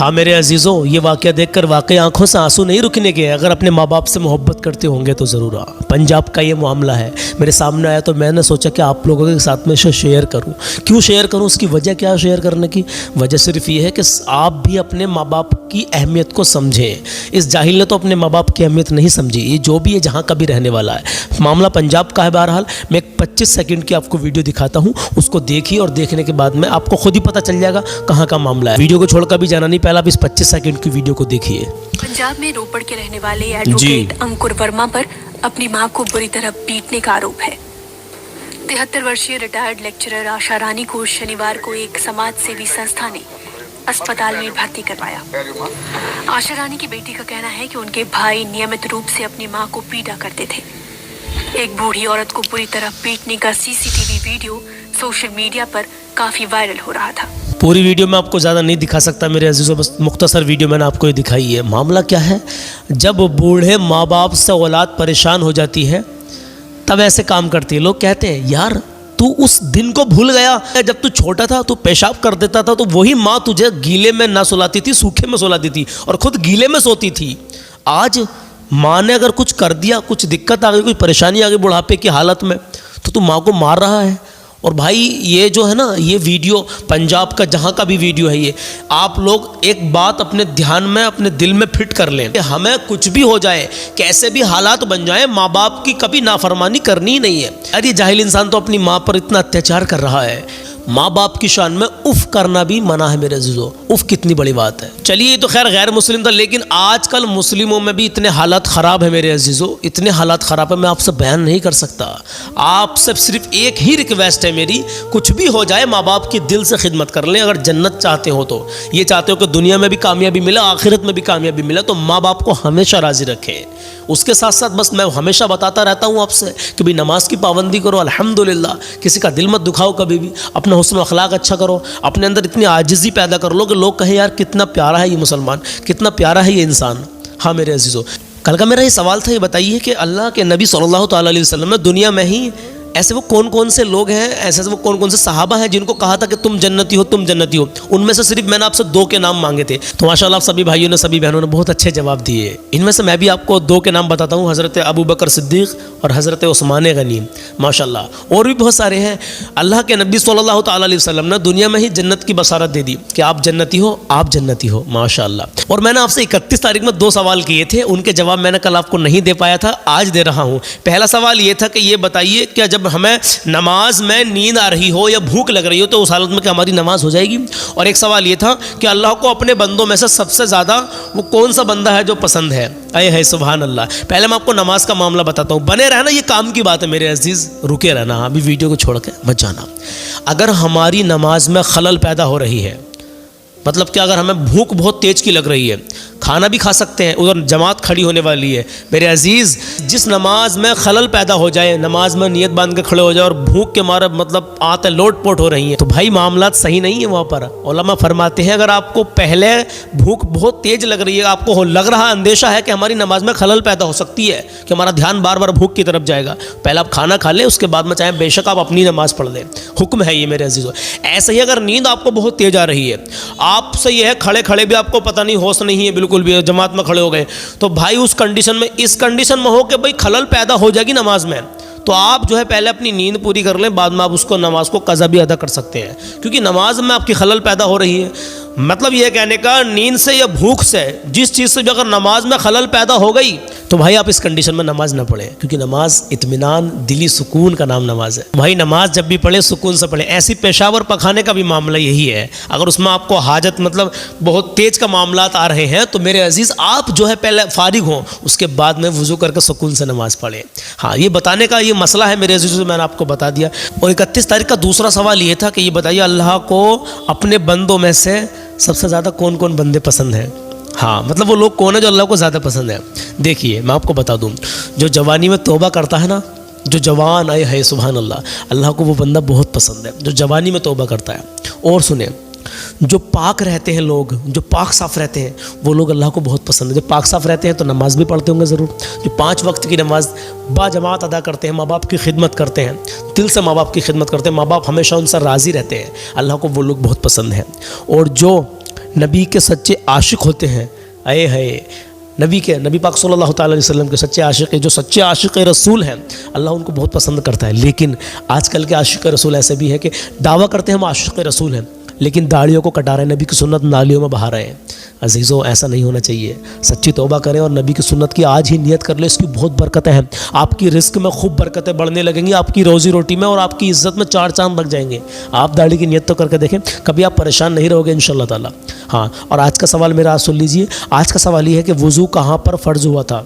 ہاں میرے عزیزوں، یہ واقعہ دیکھ کر واقعی آنکھوں سے آنسو نہیں رکنے کے۔ اگر اپنے ماں باپ سے محبت کرتے ہوں گے تو ضرور پنجاب کا یہ معاملہ ہے، میرے سامنے آیا تو میں نے سوچا کہ آپ لوگوں کے ساتھ میں اسے شیئر کروں۔ کیوں شیئر کروں؟ اس کی وجہ کیا شیئر کرنے کی؟ وجہ صرف یہ ہے کہ آپ بھی اپنے ماں باپ کی اہمیت کو سمجھیں۔ اس جاہل نے تو اپنے ماں باپ کی اہمیت نہیں سمجھی، یہ جو بھی ہے جہاں کا بھی رہنے والا ہے۔ معاملہ پنجاب کا ہے۔ بہرحال میں ایک 25 سیکنڈ کی آپ کو ویڈیو دکھاتا ہوں، اس کو دیکھیے اور دیکھنے کے بعد میں آپ کو خود ہی پتہ چل جائے گا کہاں کا معاملہ ہے۔ ویڈیو کو چھوڑ کر بھی جانا نہیں، پہلا بھی اس 25 سیکنڈ کی ویڈیو کو دیکھیے۔ پنجاب میں روپڑ کے رہنے والے ایڈوکیٹ انکر ورما پر اپنی ماں کو بری طرح پیٹنے کا آروپ ہے۔ 73 ورشیہ ریٹائرڈ لیکچرر آشا رانی کو شنیوار کو ایک سماج سیوی سنستھا نے اسپتال میں بھرتی کروایا۔ آشا رانی کی بیٹی کا کہنا ہے کہ ان کے بھائی نیمت روپ سے اپنی ماں کو پیٹا کرتے تھے۔ ایک بوڑھی عورت کو بری طرح پیٹنے کا CCTV ویڈیو سوشل میڈیا پر کافی وائرل ہو رہا تھا۔ پوری ویڈیو میں آپ کو زیادہ نہیں دکھا سکتا میرے عزیزوں، بس مختصر ویڈیو میں نے آپ کو یہ دکھائی ہے۔ معاملہ کیا ہے؟ جب بوڑھے ماں باپ سے اولاد پریشان ہو جاتی ہے تب ایسے کام کرتی ہے۔ لوگ کہتے ہیں یار تو اس دن کو بھول گیا جب تو چھوٹا تھا، تو پیشاب کر دیتا تھا تو وہی ماں تجھے گیلے میں نہ سلاتی تھی، سوکھے میں سلاتی تھی اور خود گیلے میں سوتی تھی۔ آج ماں نے اگر کچھ کر دیا، کچھ دقت آ گئی، کوئی پریشانی آ گئی بڑھاپے کی حالت میں، تو ماں کو مار رہا ہے۔ اور بھائی یہ جو ہے نا، یہ ویڈیو پنجاب کا جہاں کا بھی ویڈیو ہے، یہ آپ لوگ ایک بات اپنے دھیان میں اپنے دل میں فٹ کر لیں کہ ہمیں کچھ بھی ہو جائے، کیسے بھی حالات بن جائیں، ماں باپ کی کبھی نافرمانی کرنی ہی نہیں ہے۔ ارے جاہل انسان تو اپنی ماں پر اتنا اتیاچار کر رہا ہے، ماں باپ کی شان میں اف کرنا بھی منع ہے میرے عزیزو۔ اف کتنی بڑی بات ہے۔ چلیے یہ تو خیر غیر مسلم تھا، لیکن آج کل مسلموں میں بھی اتنے حالات خراب ہیں میرے عزیزو، اتنے حالات خراب ہیں میں آپ سے بیان نہیں کر سکتا۔ آپ سے صرف ایک ہی ریکویسٹ ہے میری، کچھ بھی ہو جائے ماں باپ کی دل سے خدمت کر لیں۔ اگر جنت چاہتے ہو تو یہ چاہتے ہو کہ دنیا میں بھی کامیابی ملے، آخرت میں بھی کامیابی ملے، تو ماں باپ کو ہمیشہ راضی رکھیں۔ اس کے ساتھ ساتھ بس میں ہمیشہ بتاتا رہتا ہوں آپ سے کہ بھی نماز کی پابندی کرو، الحمدللہ، کسی کا دل مت دکھاؤ کبھی بھی، اپنا حسن و اخلاق اچھا کرو، اپنے اندر اتنی عاجزی پیدا کر لو کہ لوگ کہیں یار کتنا پیارا ہے یہ مسلمان، کتنا پیارا ہے یہ انسان۔ ہاں میرے عزیزو، کل کا میرا یہ سوال تھا، یہ بتائیے کہ اللہ کے نبی صلی اللہ تعالیٰ علیہ وسلم نے دنیا میں ہی ایسے وہ کون کون سے لوگ ہیں، ایسے وہ کون کون سے صحابہ ہیں جن کو کہا تھا کہ تم جنتی ہو، تم جنتی ہو؟ ان میں سے صرف میں نے آپ سے 2 کے نام مانگے تھے، تو ماشاءاللہ آپ سبھی بھائیوں نے، سبھی بہنوں نے بہت اچھے جواب دیے۔ ان میں سے میں بھی آپ کو 2 کے نام بتاتا ہوں، حضرت ابو بکر صدیق اور حضرت عثمان غنی، ماشاءاللہ۔ اور بھی بہت سارے ہیں۔ اللہ کے نبی صلی اللہ تعالیٰ علیہ وسلم نے دنیا میں ہی جنت کی بشارت دے دی کہ آپ جنتی ہو، آپ جنتی ہو، ماشاءاللہ۔ اور میں نے آپ سے 31 تاریخ میں 2 سوال کیے تھے، ان کے جواب میں نے کل آپ کو نہیں دے پایا تھا، آج دے رہا ہوں۔ پہلا سوال یہ تھا کہ یہ بتائیے کہ جب ہمیں نماز میں نیند آ رہی ہو یا بھوک لگ رہی ہو تو اس حالت میں کہ ہماری نماز ہو جائے گی؟ اور ایک سوال یہ تھا کہ اللہ کو اپنے بندوں میں سے سب سے زیادہ وہ کون سا بندہ ہے جو پسند ہے؟ اے ہے سبحان اللہ۔ پہلے میں آپ کو نماز کا معاملہ بتاتا ہوں، بنے رہنا، یہ کام کی بات ہے میرے عزیز، رکے رہنا، ابھی ویڈیو کو چھوڑ کے مت جانا۔ اگر ہماری نماز میں خلل پیدا ہو رہی ہے، مطلب کہ اگر ہمیں بھوک بہت تیز کی لگ رہی ہے، کھانا بھی کھا سکتے ہیں، ادھر جماعت کھڑی ہونے والی ہے، میرے عزیز جس نماز میں خلل پیدا ہو جائے، نماز میں نیت باندھ کے کھڑے ہو جائے اور بھوک کے مارے مطلب آتے لوٹ پوٹ ہو رہی ہیں، تو بھائی معاملات صحیح نہیں ہیں وہاں پر۔ علماء فرماتے ہیں اگر آپ کو پہلے بھوک بہت تیز لگ رہی ہے، آپ کو لگ رہا اندیشہ ہے کہ ہماری نماز میں خلل پیدا ہو سکتی ہے، کہ ہمارا دھیان بار بار بھوک کی طرف جائے گا، پہلے آپ کھانا کھا لیں، اس کے بعد میں چاہیں بے شک آپ اپنی نماز پڑھ لیں، حکم ہے یہ میرے عزیزو۔ ایسے ہی اگر نیند آپ کو بہت تیز آ رہی ہے، آپ سے یہ ہے کھڑے کھڑے بھی آپ کو پتہ نہیں، ہوش نہیں ہے بالکل بھی، جماعت میں کھڑے ہو گئے، تو بھائی اس کنڈیشن میں، اس کنڈیشن میں ہو کہ بھائی خلل پیدا ہو جائے گی نماز میں، تو آپ جو ہے پہلے اپنی نیند پوری کر لیں، بعد میں آپ اس کو نماز کو قضا بھی ادا کر سکتے ہیں، کیونکہ نماز میں آپ کی خلل پیدا ہو رہی ہے۔ مطلب یہ کہنے کا نیند سے یا بھوک سے، جس چیز سے بھی اگر نماز میں خلل پیدا ہو گئی تو بھائی آپ اس کنڈیشن میں نماز نہ پڑھیں، کیونکہ نماز اطمینان، دلی سکون کا نام نماز ہے۔ بھائی نماز جب بھی پڑھیں سکون سے پڑھیں۔ ایسی پیشاب اور پخانے کا بھی معاملہ یہی ہے، اگر اس میں آپ کو حاجت مطلب بہت تیز کا معاملات آ رہے ہیں تو میرے عزیز آپ جو ہے پہلے فارغ ہوں، اس کے بعد میں وضو کر کے سکون سے نماز پڑھیں۔ ہاں یہ بتانے کا یہ مسئلہ ہے میرے عزیز، میں نے آپ کو بتا دیا۔ اور 31 تاریخ کا دوسرا سوال یہ تھا کہ یہ بتائیے اللہ کو اپنے بندوں میں سے سب سے زیادہ کون کون بندے پسند ہیں؟ ہاں مطلب وہ لوگ کون ہیں جو اللہ کو زیادہ پسند ہے؟ دیکھیے میں آپ کو بتا دوں، جو جوانی میں توبہ کرتا ہے نا، جو جوان آئے ہے سبحان اللہ کو وہ بندہ بہت پسند ہے جو جوانی میں توبہ کرتا ہے۔ اور سنیں، جو پاک رہتے ہیں لوگ، جو پاک صاف رہتے ہیں وہ لوگ اللہ کو بہت پسند ہے۔ جو پاک صاف رہتے ہیں تو نماز بھی پڑھتے ہوں گے ضرور، جو 5 وقت کی نماز با جماعت ادا کرتے ہیں، ماں باپ کی خدمت کرتے ہیں، دل سے ماں باپ کی خدمت کرتے ہیں، ماں باپ ہمیشہ ان سے راضی رہتے ہیں، اللہ کو وہ لوگ بہت پسند ہیں۔ اور جو نبی کے سچے عاشق ہوتے ہیں، اے ہے نبی پاک صلی اللہ تعالیٰ علیہ وسلم کے سچے عاشق، جو سچے عاشق رسول ہیں اللہ ان کو بہت پسند کرتا ہے۔ لیکن آج کل کے عاشق رسول ایسے بھی ہے کہ دعویٰ کرتے ہیں ہم عاشق رسول ہیں، لیکن داڑھیوں کو کٹا رہے ہیں، نبی کی سنت نالیوں میں بہا رہے ہیں۔ عزیزوں ایسا نہیں ہونا چاہیے، سچی توبہ کریں اور نبی کی سنت کی آج ہی نیت کر لیں، اس کی بہت برکتیں ہیں، آپ کی رزق میں خوب برکتیں بڑھنے لگیں گی، آپ کی روزی روٹی میں اور آپ کی عزت میں 4 چاند لگ جائیں گے۔ آپ داڑھی کی نیت تو کر کے دیکھیں، کبھی آپ پریشان نہیں رہو گے انشاءاللہ تعالی۔ ہاں، اور آج کا سوال میرا آج سن لیجئے، آج کا سوال یہ ہے کہ وضو کہاں پر فرض ہوا تھا؟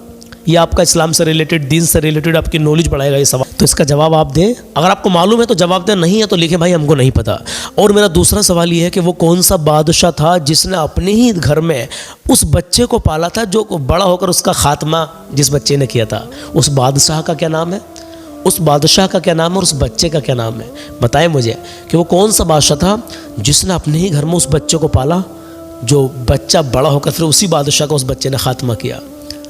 یہ آپ کا اسلام سے ریلیٹڈ، دین سے ریلیٹڈ آپ کی نالج بڑھائے گا یہ سوال، تو اس کا جواب آپ دیں۔ اگر آپ کو معلوم ہے تو جواب دیں، نہیں ہے تو لکھیں بھائی ہم کو نہیں پتہ۔ اور میرا دوسرا سوال یہ ہے کہ وہ کون سا بادشاہ تھا جس نے اپنے ہی گھر میں اس بچے کو پالا تھا جو بڑا ہو کر اس کا خاتمہ جس بچے نے کیا تھا؟ اس بادشاہ کا کیا نام ہے؟ اس بادشاہ کا کیا نام ہے اور اس بچے کا کیا نام ہے؟ بتائیں مجھے کہ وہ کون سا بادشاہ تھا جس نے اپنے ہی گھر میں اس بچے کو پالا، جو بچہ بڑا ہو کر پھر اسی بادشاہ کا اس بچے نے خاتمہ کیا۔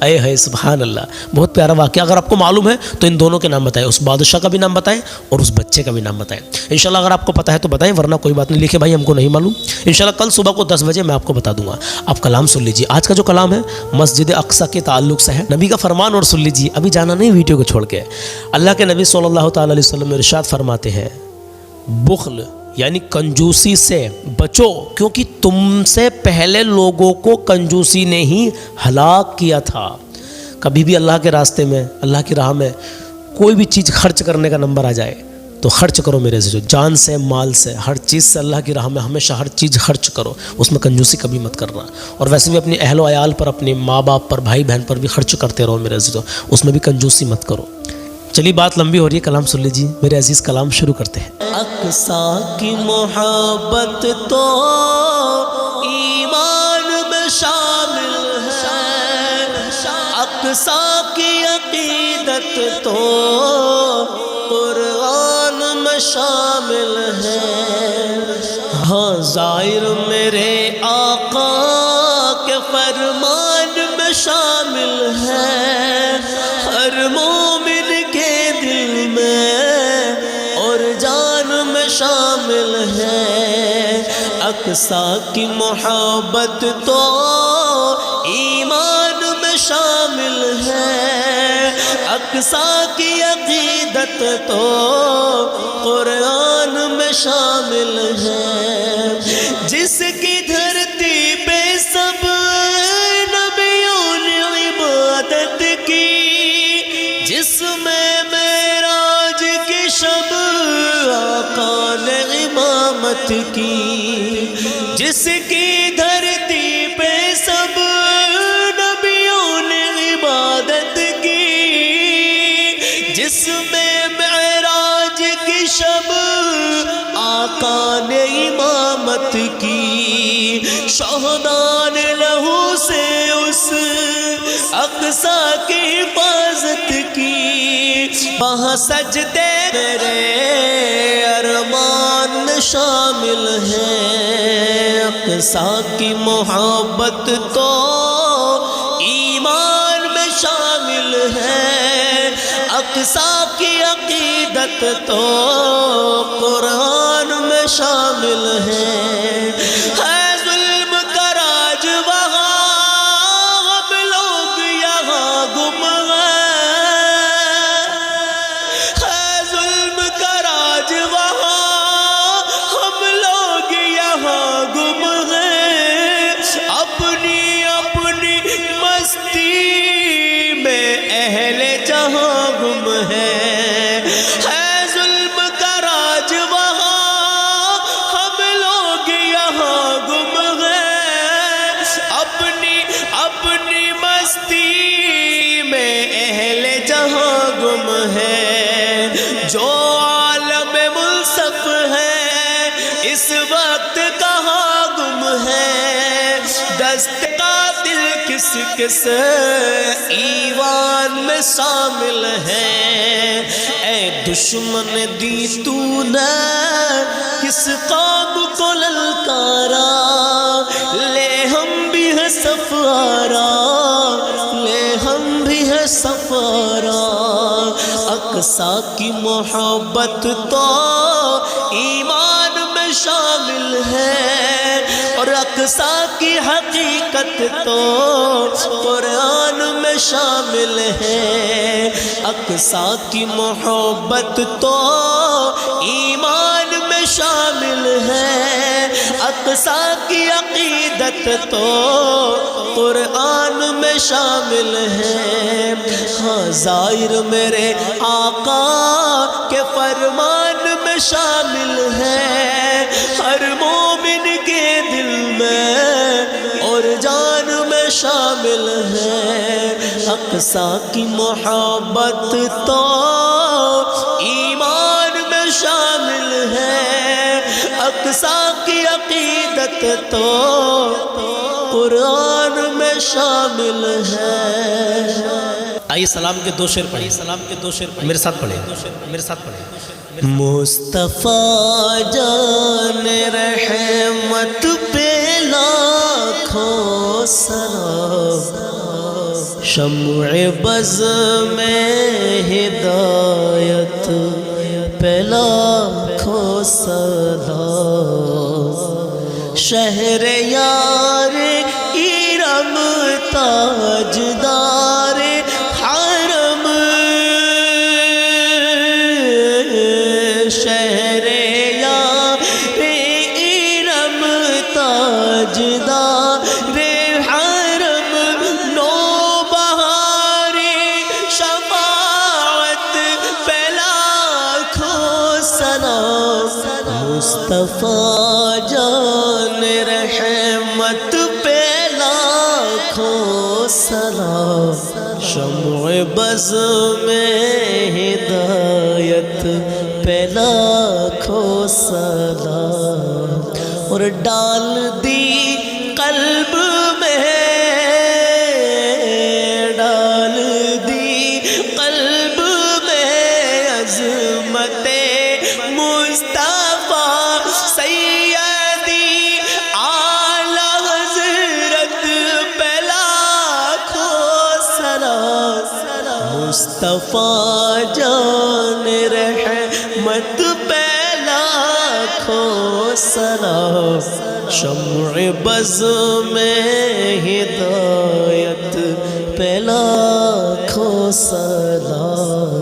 اے ہے سبحان اللہ، بہت پیارا واقعہ۔ اگر آپ کو معلوم ہے تو ان دونوں کے نام بتائیں، اس بادشاہ کا بھی نام بتائیں اور اس بچے کا بھی نام بتائیں۔ انشاءاللہ اگر آپ کو پتہ ہے تو بتائیں، ورنہ کوئی بات نہیں، لکھیں بھائی ہم کو نہیں معلوم۔ انشاءاللہ کل صبح کو 10 بجے میں آپ کو بتا دوں گا۔ آپ کلام سن لیجیے، آج کا جو کلام ہے مسجد اقصیٰ کے تعلق سے ہے، نبی کا فرمان اور سن لیجیے، ابھی جانا نہیں ویڈیو کو چھوڑ کے۔ اللہ کے نبی صلی اللہ تعالیٰ علیہ وسلم ارشاد فرماتے ہیں، بخل یعنی کنجوسی سے بچو، کیونکہ تم سے پہلے لوگوں کو کنجوسی نے ہی ہلاک کیا تھا۔ کبھی بھی اللہ کے راستے میں، اللہ کی راہ میں کوئی بھی چیز خرچ کرنے کا نمبر آ جائے تو خرچ کرو میرے عزیزو، جان سے، مال سے، ہر چیز سے اللہ کی راہ میں ہمیشہ ہر چیز خرچ کرو، اس میں کنجوسی کبھی مت کرنا۔ اور ویسے بھی اپنی اہل و عیال پر، اپنے ماں باپ پر، بھائی بہن پر بھی خرچ کرتے رہو میرے عزیزو، اس میں بھی کنجوسی مت کرو۔ چلیے بات لمبی ہو رہی ہے، کلام سن لیجیے میرے عزیز، کلام شروع کرتے ہیں۔ اقصیٰ کی محبت تو ایمان میں شامل ہے، اقصیٰ کی عقیدت تو قرآن میں شامل ہے۔ ہاں ظاہر میرے آقا کے فرمان میں شامل ہے، ہر مومن کے دل میں اور جان میں شامل ہے۔ اقصیٰ کی محبت تو ایمان میں شامل ہے، اقصیٰ کی عقیدت تو قرآن میں شامل ہے۔ جس کی دھرتی پہ سب نبیوں نے عبادت کی، جس میں معراج کی شب آقا نے امامت کی، جس کی دھرتی پہ سب نبیوں نے عبادت کی، جس میں معراج کی شب آقا نے امامت کی، شہداء نے لہو سے اس اقصیٰ کی حفاظت کی، وہاں سجدے میرے ارمان میں شامل ہیں۔ اقصیٰ کی محبت تو ایمان میں شامل ہے، اقصیٰ کی عقیدت تو قرآن میں شامل ہے۔ ظلم کا راج وہاں، ہم لوگ یہاں گم ہیں، ظلم کا راج وہاں، ہم لوگ یہاں گم ہیں، اپنی اپنی مستی میں اہل جہاں گم ہے۔ ظلم کا راج وہاں، ہم لوگ یہاں گم ہیں، اپنی اپنی مستی میں اہل جہاں گم ہے۔ جو عالم منصف ہے اس وقت کہاں گم ہے، دست قاتل کس کس ایوان میں شامل ہے۔ اے دشمن دی تو نے کس قوم کو للکارا، لے ہم بھی ہے سفارا، لے ہم بھی ہے سفارا۔ اقصیٰ کی محبت تو ایمان میں شامل ہے، اور اقصا کی حقیقت تو قرآن میں شامل ہے، اقصا کی محبت تو ایمان میں شامل ہے، اقصا کی عقیدت تو قرآن میں شامل ہے۔ ہاں ظاہر میرے آقا کے فرمان میں شامل ہے، ہر مومن کے دل میں اور جان میں شامل ہے۔ اقصا کی محبت تو ایمان میں شامل ہے، اقصا کی عقیدت تو قرآن میں شامل ہے۔ آئیے سلام کے 2 شعر پڑھیں، سلام کے 2 شعر میرے ساتھ پڑھیں، میرے ساتھ پڑھیں۔ مصطفیٰ جان رحمت پہ لاکھوں سلام، شمع بز میں ہدایت پہ لاکھوں سلام، شہر یار ارم تاجدار حرم، شہر یار ارم تاجدار حرم، نوبہاری شفاعت پہ لاکھوں سلام، مصطفیٰ جان رحمت پہ لاکھوں سلام، شمع بز میں ہدایت پہ لاکھوں سلام، اور ڈال دی قلب میں، ڈال دی قلب میں عظمت مصطفیٰ سیدی اعلی حضرت پہ لاکھوں سلام، مصطفیٰ جان رحمت پہ لاکھوں سلام، شمع بز میں ہدایت پہ لاکھوں سلام۔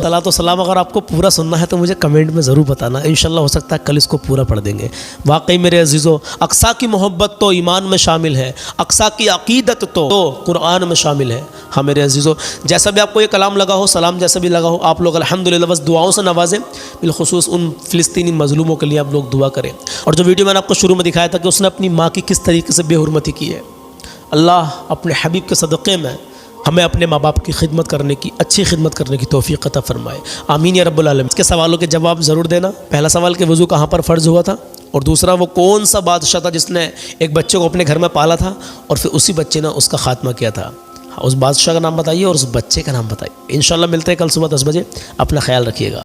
صلاۃ و سلام اگر آپ کو پورا سننا ہے تو مجھے کمنٹ میں ضرور بتانا، انشاءاللہ ہو سکتا ہے کل اس کو پورا پڑھ دیں گے۔ واقعی میرے عزیزو، اقصا کی محبت تو ایمان میں شامل ہے، اقصا کی عقیدت تو قرآن میں شامل ہے۔ ہاں میرے عزیزو، جیسا بھی آپ کو یہ کلام لگا ہو، سلام جیسا بھی لگا ہو، آپ لوگ الحمدللہ بس دعاؤں سے نوازیں، بالخصوص ان فلسطینی مظلوموں کے لیے آپ لوگ دعا کریں۔ اور جو ویڈیو میں نے آپ کو شروع میں دکھایا تھا کہ اس نے اپنی ماں کی کس طریقے سے بے حرمتی کی ہے، اللہ اپنے حبیب کے صدقے میں ہمیں اپنے ماں باپ کی خدمت کرنے کی، اچھی خدمت کرنے کی توفیق عطا فرمائے، آمین یا رب العالمین۔ اس کے سوالوں کے جواب ضرور دینا۔ پہلا سوال کہ وضو کہاں پر فرض ہوا تھا، اور دوسرا وہ کون سا بادشاہ تھا جس نے ایک بچے کو اپنے گھر میں پالا تھا اور پھر اسی بچے نے اس کا خاتمہ کیا تھا۔ اس بادشاہ کا نام بتائیے اور اس بچے کا نام بتائیے۔ انشاءاللہ ملتے ہیں کل صبح 10 بجے، اپنا خیال رکھیے گا۔